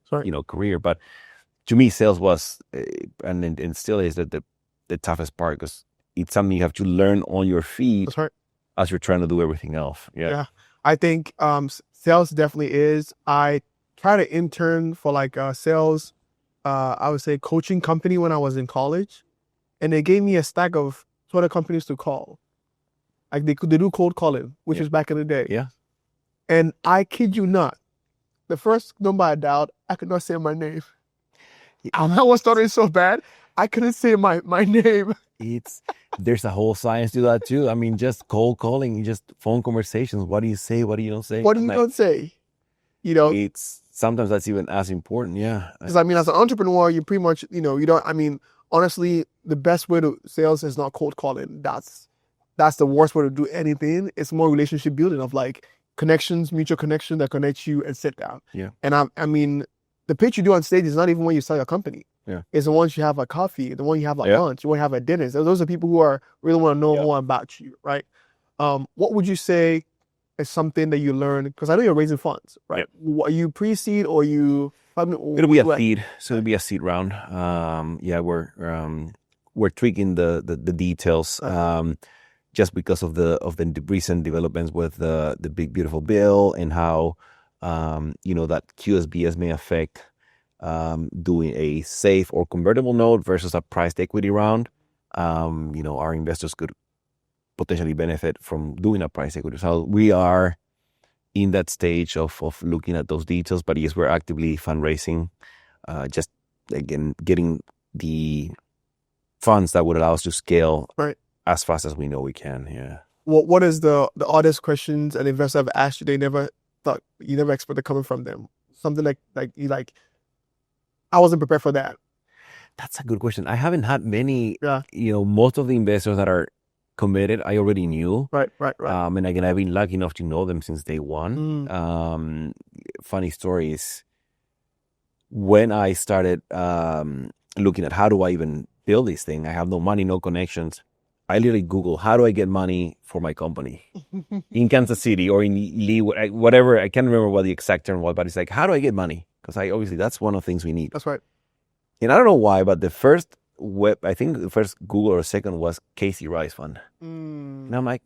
career. But to me, sales was, and still is the toughest part, because it's something you have to learn on your feet as you're trying to do everything else. Yeah. I think sales definitely is. I tried to intern for like a sales, I would say coaching company when I was in college. And they gave me a stack of 20 companies to call. Like they do cold calling, which is back in the day. Yeah. And I kid you not, the first number I dialed, I could not say my name. I was stuttering so bad, I couldn't say my name. There's a whole science to that too. I mean, just cold calling, just phone conversations. What do you say? What do you don't say? What do you don't say? It's sometimes that's even as important. Yeah. Because I mean, as an entrepreneur, you pretty much, honestly, the best way to sales is not cold calling. That's the worst way to do anything. It's more relationship building of like connections, mutual connection that connects you and sit down. Yeah. And I mean, the pitch you do on stage is not even when you start your company. Yeah. It's the ones you have a coffee, the one you have like lunch, you want to have a dinner. So those are people who really want to know more about you, right? What would you say is something that you learned? Because I know you're raising funds, right? Are you pre-seed or you? It'll be a seed, so it'll be a seed round. We're tweaking the details, just because of the recent developments with the big beautiful bill and how that QSBS may affect doing a safe or convertible note versus a priced equity round. Our investors could potentially benefit from doing a price equity. So we are in that stage of looking at those details, but yes, we're actively fundraising, just again getting the funds that would allow us to scale as fast as we know we can. Yeah. What is the oddest questions an investor have asked you? They never thought you never expected coming from them. Something like you like. I wasn't prepared for that. That's a good question. I haven't had many. Yeah. Most of the investors that are committed, I already knew. Right. And again, I've been lucky enough to know them since day one. Funny story is when I started looking at how do I even build this thing. I have no money, no connections. I literally Google, how do I get money for my company in Kansas City or in Lee, whatever. I can't remember what the exact term was, but it's like, how do I get money? Because obviously that's one of the things we need. That's right. And I don't know why, but the first I think the first Google or second was Casey Rice Fund. And I'm like,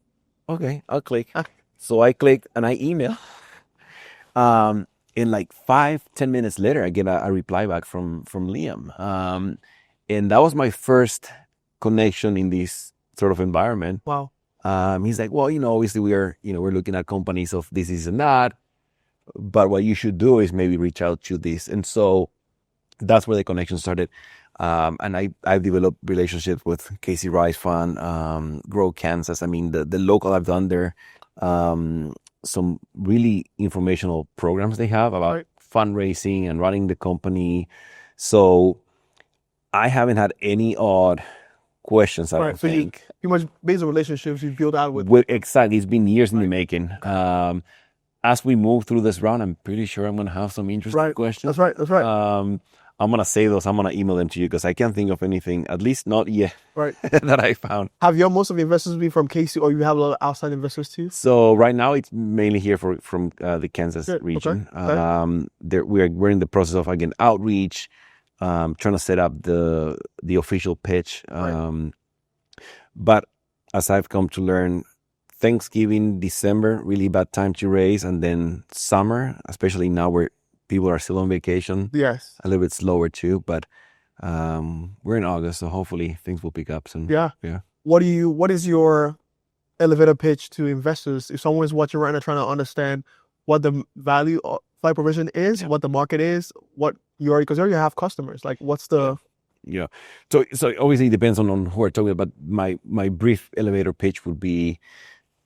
okay, I'll click. So I clicked and I email. In like 5-10 minutes later, I get a reply back from Liam. And that was my first connection in this sort of environment. Wow. He's like, well, obviously we're looking at companies of this and that, but what you should do is maybe reach out to this. And so that's where the connection started. And I've developed relationships with Casey Rice Fund, Grow Kansas. I mean, the local I've done there, some really informational programs they have about fundraising and running the company. So I haven't had any odd questions, I don't think. You much based on relationships you build out with. Exactly. It's been years in the making. As we move through this round, I'm pretty sure I'm going to have some interesting questions. That's right. I'm going to save those. I'm going to email them to you because I can't think of anything, at least not yet, that I found. Have most of the investors been from KC, or you have a lot of outside investors too? So right now it's mainly here from the Kansas region. We're in the process of, again, outreach, trying to set up the official pitch. But as I've come to learn, Thanksgiving, December, really bad time to raise. And then summer, especially now where people are still on vacation. Yes. A little bit slower too, but we're in August, so hopefully things will pick up soon. Yeah. What is your elevator pitch to investors? If someone's watching right now trying to understand what the value of flight provision is, what the market is, because you already have customers. Like what's the... Yeah. So obviously it depends on who we're talking about. My brief elevator pitch would be,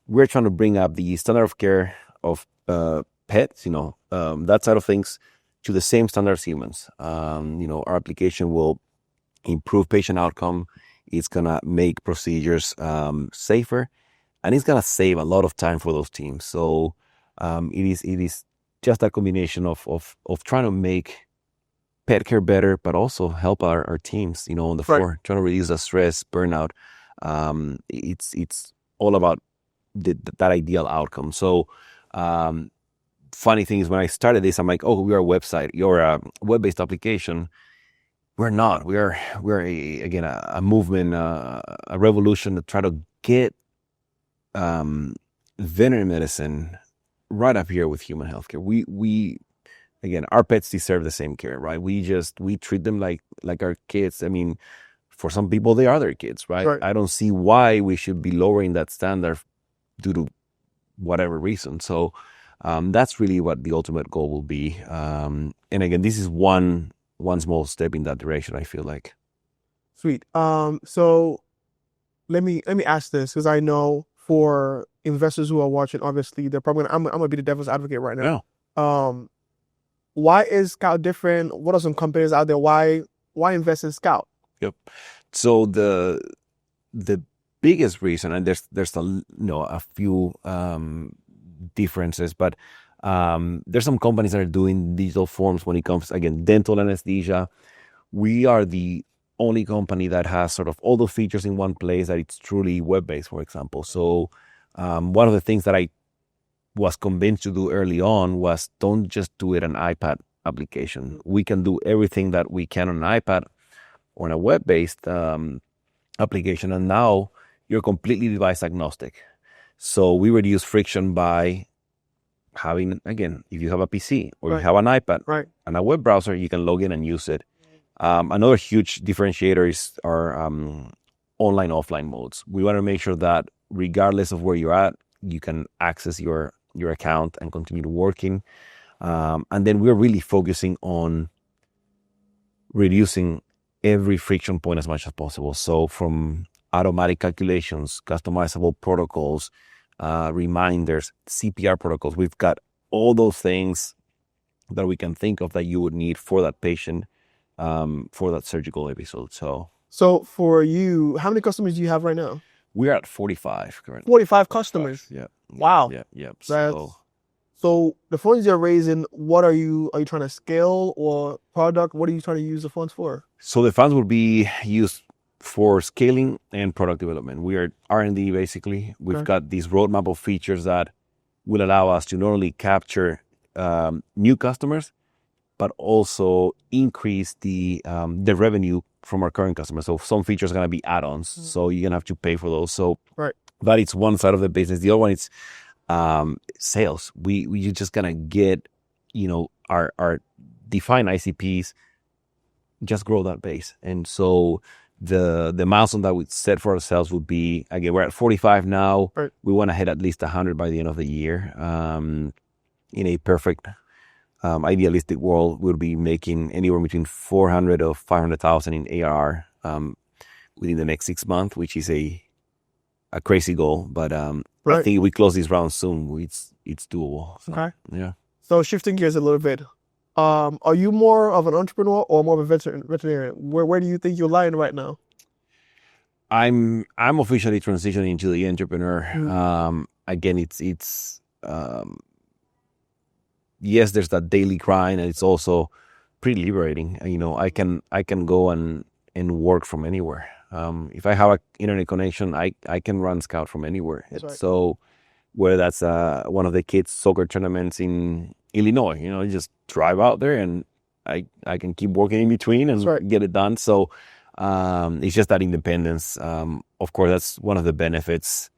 we're trying to bring up the standard of care of pets, that side of things, to the same standard as humans. Our application will improve patient outcome. It's going to make procedures safer, and it's going to save a lot of time for those teams. So it is just that combination of trying to make pet care better, but also help our teams, on the floor, trying to reduce the stress, burnout. It's all about that ideal outcome. So, funny thing is, when I started this, I'm like, oh, we are a website, you're a web-based application. We're not. We're a movement, a revolution to try to get veterinary medicine right up here with human healthcare. We again, our pets deserve the same care, right? We treat them like our kids. I mean, for some people, they are their kids, right? I don't see why we should be lowering that standard due to whatever reason. So that's really what the ultimate goal will be. And again, this is one small step in that direction, I feel like. Sweet. So let me ask this, because I know for investors who are watching, obviously they're probably I'm gonna be the devil's advocate right now. Yeah. Why is Scout different? What are some companies out there? Why invest in Scout? Yep. So the biggest reason, and there's a few differences, but there's some companies that are doing digital forms when it comes, again, dental anesthesia. We are the only company that has sort of all those features in one place, that it's truly web-based, for example. So one of the things that I was convinced to do early on was, don't just do it an iPad application. We can do everything that we can on an iPad or on a web-based application. And now you're completely device agnostic. So we reduce friction by having, again, if you have a PC or you have an iPad and a web browser, you can log in and use it. Another huge differentiator is our online, offline modes. We want to make sure that regardless of where you're at, you can access your account and continue working. And then we're really focusing on reducing every friction point as much as possible. So from automatic calculations, customizable protocols, reminders, CPR protocols, we've got all those things that we can think of that you would need for that patient, for that surgical episode. So for you, how many customers do you have right now? We're at 45 currently. 45 customers. Yeah. Wow. Yeah. So the funds you're raising, what are you trying to scale or product? What are you trying to use the funds for? So the funds will be used for scaling and product development. We are R&D basically. We've got this roadmap of features that will allow us to not only capture new customers, but also increase the revenue from our current customers. So some features are going to be add-ons, so you're going to have to pay for those. So that is one side of the business. The other one is sales. We're just going to get, our defined ICPs, just grow that base. And so the milestone that we set for ourselves would be, again, we're at 45 now. We want to hit at least 100 by the end of the year. In a perfect idealistic world, we'll be making anywhere between 400 to 500,000 in ARR within the next 6 months, which is a crazy goal. But I think if we close this round soon, it's doable. So, yeah. So shifting gears a little bit, are you more of an entrepreneur or more of a veterinarian? Where do you think you're lying right now? I'm officially transitioning into the entrepreneur. Again, it's yes, there's that daily grind, and it's also pretty liberating. I can go and work from anywhere. If I have an internet connection, I can run Scout from anywhere. So whether that's one of the kids' soccer tournaments in Illinois, you just drive out there and I can keep working in between and get it done. So it's just that independence. Of course, that's one of the benefits.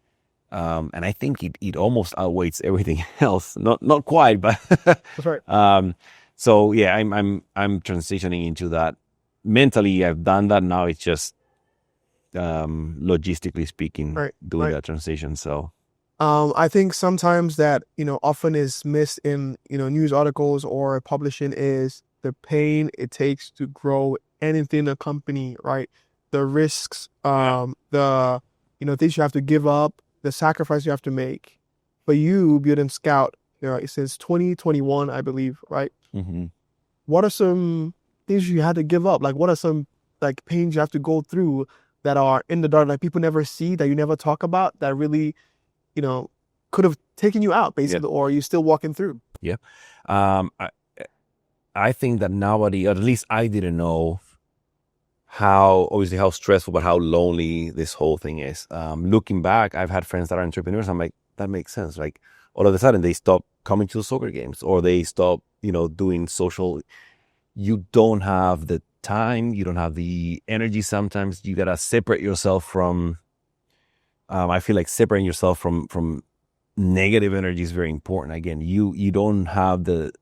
And I think it almost outweighs everything else. Not quite, but that's right. So yeah, I'm transitioning into that. Mentally, I've done that. Now it's just logistically speaking, doing that transition. So I think sometimes that often is missed in news articles or publishing is the pain it takes to grow anything in a company, right? The risks, the things you have to give up, the sacrifice you have to make. For you building Scout, since 2021, I believe, right? Mm-hmm. What are some things you had to give up? Like, what are some pains you have to go through that are in the dark, like people never see, that you never talk about, that really, could have taken you out, basically, or you're still walking through? Yeah. I think that nobody, or at least I didn't know how stressful, but how lonely this whole thing is. Looking back, I've had friends that are entrepreneurs. I'm like, that makes sense. Like all of a sudden they stop coming to the soccer games, or they stop, doing social. You don't have the time. You don't have the energy. Sometimes you got to separate yourself from, I feel like separating yourself from negative energy is very important. Again, you don't have the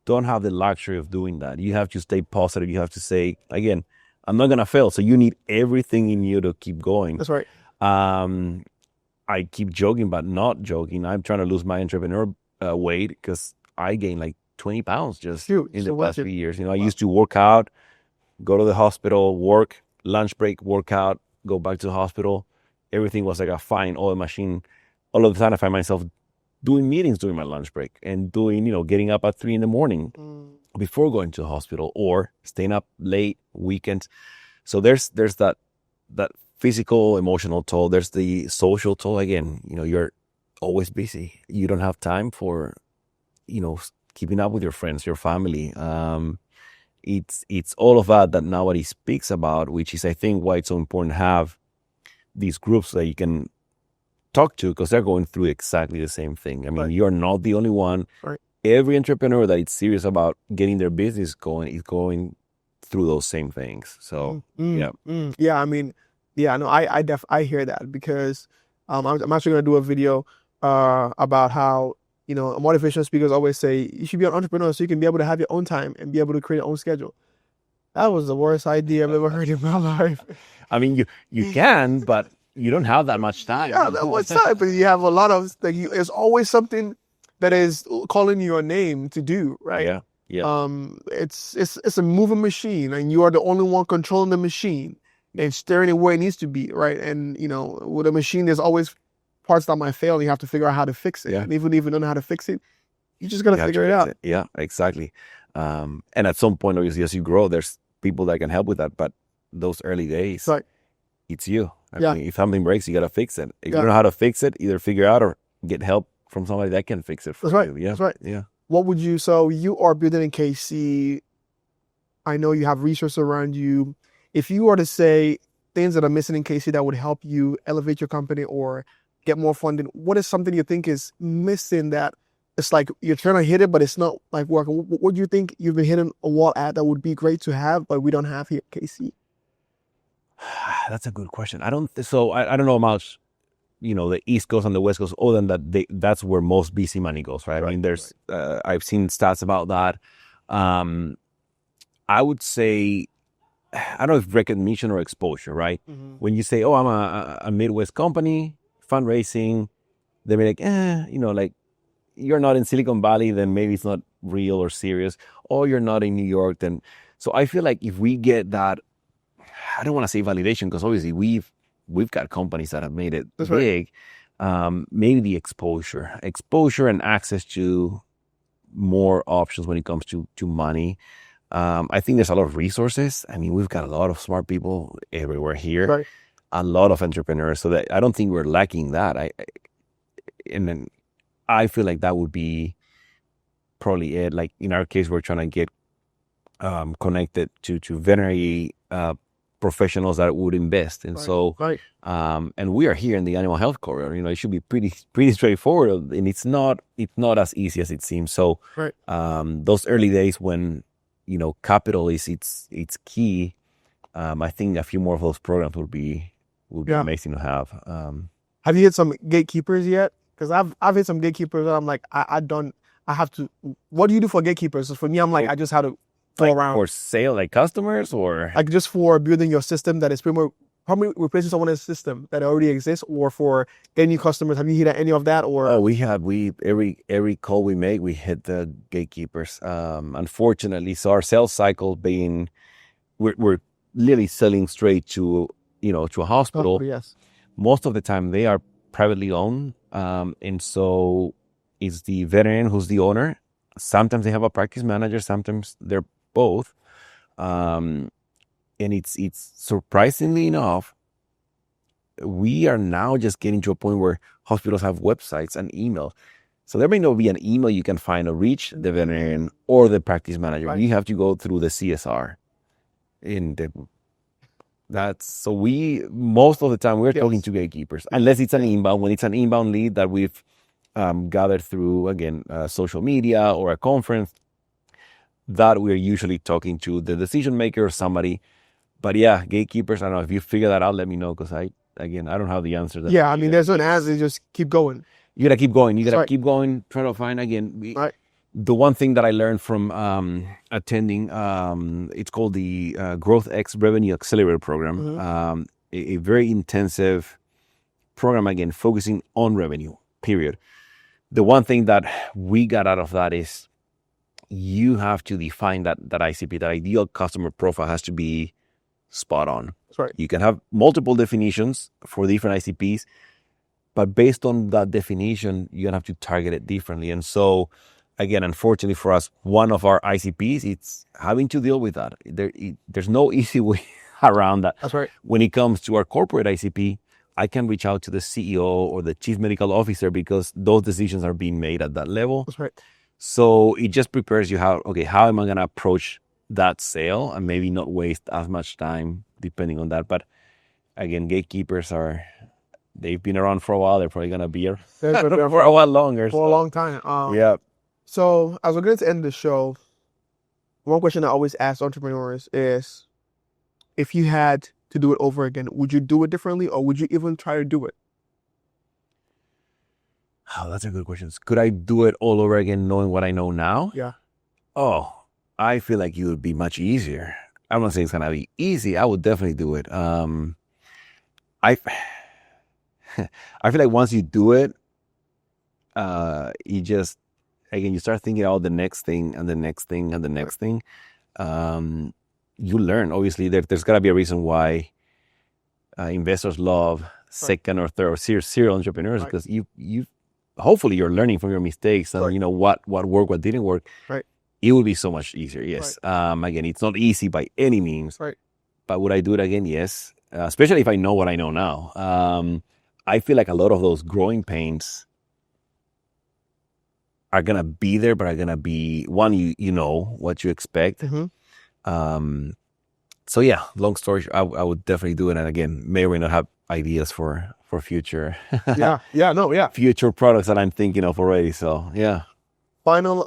luxury of doing that. You have to stay positive. You have to say, again, I'm not going to fail. So you need everything in you to keep going. That's right. I keep joking, but not joking. I'm trying to lose my entrepreneur weight because I gained like 20 pounds just in the past few years. I used to work out, go to the hospital, work, lunch break, work out, go back to the hospital. Everything was like a fine oil machine. All of a sudden, I find myself doing meetings during my lunch break and doing, getting up at 3 a.m. before going to the hospital, or staying up late weekends. So there's that physical, emotional toll. There's the social toll. Again, you're always busy. You don't have time for, keeping up with your friends, your family. It's all of that nobody speaks about, which is, I think, why it's so important to have these groups that you can talk to, because they're going through exactly the same thing. I mean, You're not the only one. Right. Every entrepreneur that is serious about getting their business going is going through those same things. So, yeah. Yeah, I mean, no, I hear that, because I'm actually going to do a video about how, motivational speakers always say you should be an entrepreneur so you can be able to have your own time and be able to create your own schedule. That was the worst idea I've ever heard in my life. I mean, you can, but you don't have that much time. Yeah, that much time, but you have a lot of, there's always something that is calling your name to do, right? Yeah. It's a moving machine, and you are the only one controlling the machine and steering it where it needs to be, right? And, with a machine, there's always parts that might fail, and you have to figure out how to fix it. Yeah. And even if you don't know how to fix it, you just got to figure it out. Yeah, exactly. And at some point, obviously, as you grow, there's people that can help with that. But those early days, it's you. I mean, if something breaks, you got to fix it. If you don't know how to fix it, either figure out or get help from somebody that can fix it for you. Yeah. That's right. Yeah. So you are building in KC. I know you have resources around you. If you were to say things that are missing in KC that would help you elevate your company or get more funding, what is something you think is missing that it's like you're trying to hit it, but it's not like working? What do you think you've been hitting a wall at that would be great to have, but we don't have here at KC? That's a good question. I don't know much, the East Coast and the West Coast, other than that, that's where most VC money goes, right? I mean, there's, I've seen stats about that. I would say, I don't know if recognition or exposure, right? Mm-hmm. When you say, I'm a Midwest company, fundraising, they'll be like, like, you're not in Silicon Valley, then maybe it's not real or serious. Or you're not in New York, then. So I feel like if we get that, I don't want to say validation, because obviously we've got companies that have made it big. Maybe the exposure and access to more options when it comes to money. I think there's a lot of resources. I mean, we've got a lot of smart people everywhere here, a lot of entrepreneurs. So that I don't think we're lacking that. And then I feel like that would be probably it. Like in our case, we're trying to get connected to veterinary professionals that would invest. And and we are here in the animal health corridor. It should be pretty straightforward, and it's not as easy as it seems. So those early days when capital is it's key. I think a few more of those programs would be amazing to have. Have you hit some gatekeepers yet? Because I've hit some gatekeepers that I'm like, I have to. What do you do for gatekeepers? So for me, I'm like, I just have to go around. For sale, like customers, or like just for building your system that is probably replacing someone else's system that already exists, or for getting new customers. Have you hit any of that? Or every call we make, we hit the gatekeepers. Unfortunately, so our sales cycle being, we're literally selling straight to a hospital. Yes. Most of the time they are privately owned, and so it's the veterinarian who's the owner. Sometimes they have a practice manager. Sometimes they're both. And it's surprisingly enough, we are now just getting to a point where hospitals have websites and email. So there may not be an email you can find or reach the veterinarian or the practice manager. Right. You have to go through the CSR. So we, most of the time, we're Yes. talking to gatekeepers, unless it's an inbound. When it's an inbound lead that we've gathered through, again, social media or a conference, that we're usually talking to the decision maker or somebody. But yeah, gatekeepers, I don't know. If you figure that out, let me know, because I don't have the answer. Yeah, I mean, there's an answer. Just keep going. You gotta keep going. You gotta Right. keep going. Try to find again. Right. The one thing that I learned from attending, it's called the Growth X Revenue Accelerator Program. Mm-hmm. A very intensive program, again, focusing on revenue, period. The one thing that we got out of that is you have to define that ICP, that ideal customer profile has to be spot on. That's right. You can have multiple definitions for different ICPs, but based on that definition, you're gonna have to target it differently. And so, again, unfortunately for us, one of our ICPs, it's having to deal with that. There's no easy way around that. That's right. When it comes to our corporate ICP, I can reach out to the CEO or the chief medical officer because those decisions are being made at that level. That's right. So it just prepares you how am I going to approach that sale and maybe not waste as much time depending on that. But again, gatekeepers they've been around for a while. They're probably going to be here for a while longer. For a long time. Yeah. So as we're going to end the show, one question I always ask entrepreneurs is, if you had to do it over again, would you do it differently, or would you even try to do it? Oh, that's a good question. Could I do it all over again knowing what I know now? Yeah. Oh, I feel like it would be much easier. I'm not saying it's going to be easy. I would definitely do it. I feel like once you do it, you start thinking about the next thing and the next thing and the next thing. You learn. Obviously, there's got to be a reason why investors love second or third or serial entrepreneurs, because you hopefully you're learning from your mistakes and you know what worked, what didn't work. Right. It would be so much easier. Yes. Again, it's not easy by any means. Right. But would I do it again? Yes. Especially if I know what I know now. I feel like a lot of those growing pains are gonna be there, but are gonna be one, you know what you expect. Mm-hmm. So yeah, long story short, I would definitely do it. And again, may or may not have ideas for future future products that I'm thinking of already. So yeah. Final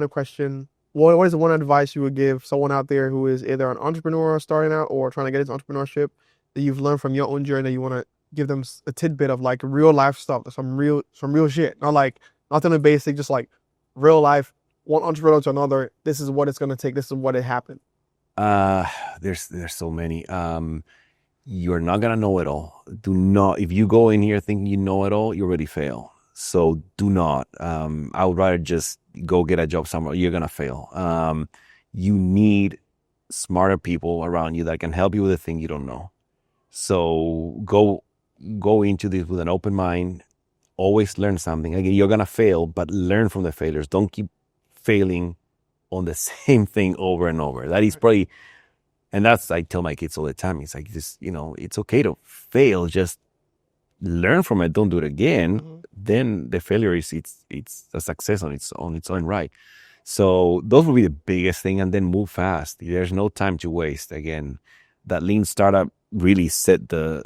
question. What is the one advice you would give someone out there who is either an entrepreneur starting out or trying to get into entrepreneurship that you've learned from your own journey that you want to give them a tidbit of, like, real life stuff, some real shit, not like nothing basic, just like real life, one entrepreneur to another. This is what it's going to take. This is what it happened. There's so many. You're not gonna know it all. Do not, if you go in here thinking you know it all, you already fail. So do not. I would rather just go get a job somewhere. You're gonna fail. You need smarter people around you that can help you with the thing you don't know. So go into this with an open mind. Always learn something. Again, you're gonna fail, but learn from the failures. Don't keep failing on the same thing over and over. That is probably, and that's, I tell my kids all the time, it's like, just, it's okay to fail, just learn from it, don't do it again. Mm-hmm. Then the failure it's a success on its own right. So those will be the biggest thing, and then move fast. There's no time to waste. Again, that lean startup really set the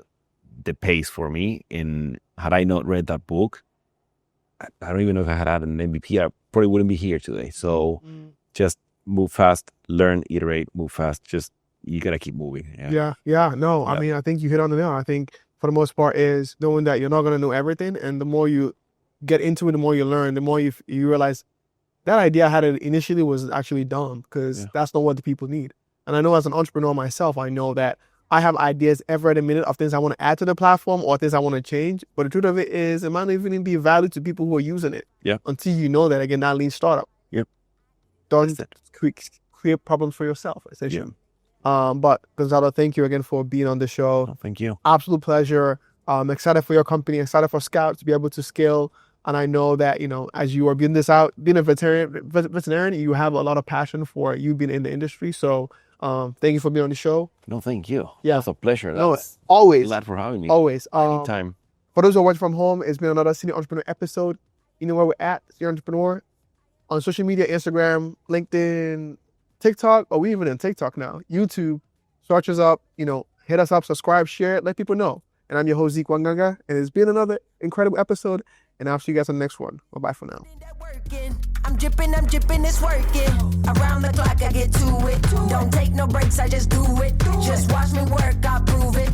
pace for me. And had I not read that book, I don't even know if I had an MVP, I probably wouldn't be here today. So just move fast, learn, iterate, move fast. Just, you got to keep moving. Yeah. I mean, I think you hit on the nail. I think for the most part is knowing that you're not going to know everything. And the more you get into it, the more you learn, the more you realize that idea I had initially was actually dumb, because that's not what the people need. And I know as an entrepreneur myself, I know that I have ideas every minute of things I want to add to the platform or things I want to change. But the truth of it is, it might not even be value to people who are using it. Yeah. Until you know that, again, that lean startup. Yep. Don't create problems for yourself, essentially. Yeah. But Gonzalo, thank you again for being on the show. Oh, thank you. Absolute pleasure. I'm excited for your company, excited for Scout to be able to scale. And I know that, as you are building this out, being a veterinarian, you have a lot of passion for you being in the industry. So thank you for being on the show. No, thank you. Yeah. It's a pleasure. Always. Glad for having me. Always. Anytime. For those who are watching from home, it's been another City Entrepreneur episode. You know where we're at, Serial Entrepreneur. On social media, Instagram, LinkedIn, TikTok. Oh, we even in TikTok now. YouTube. Search us up. Hit us up, subscribe, share it, let people know. And I'm your host, Zeke Wanganga. And it's been another incredible episode. And I'll see you guys on the next one. Bye-bye for now. I'm dripping, it's working. Around the clock, I get to it. Don't take no breaks, I just do it. Just watch me work, I prove it.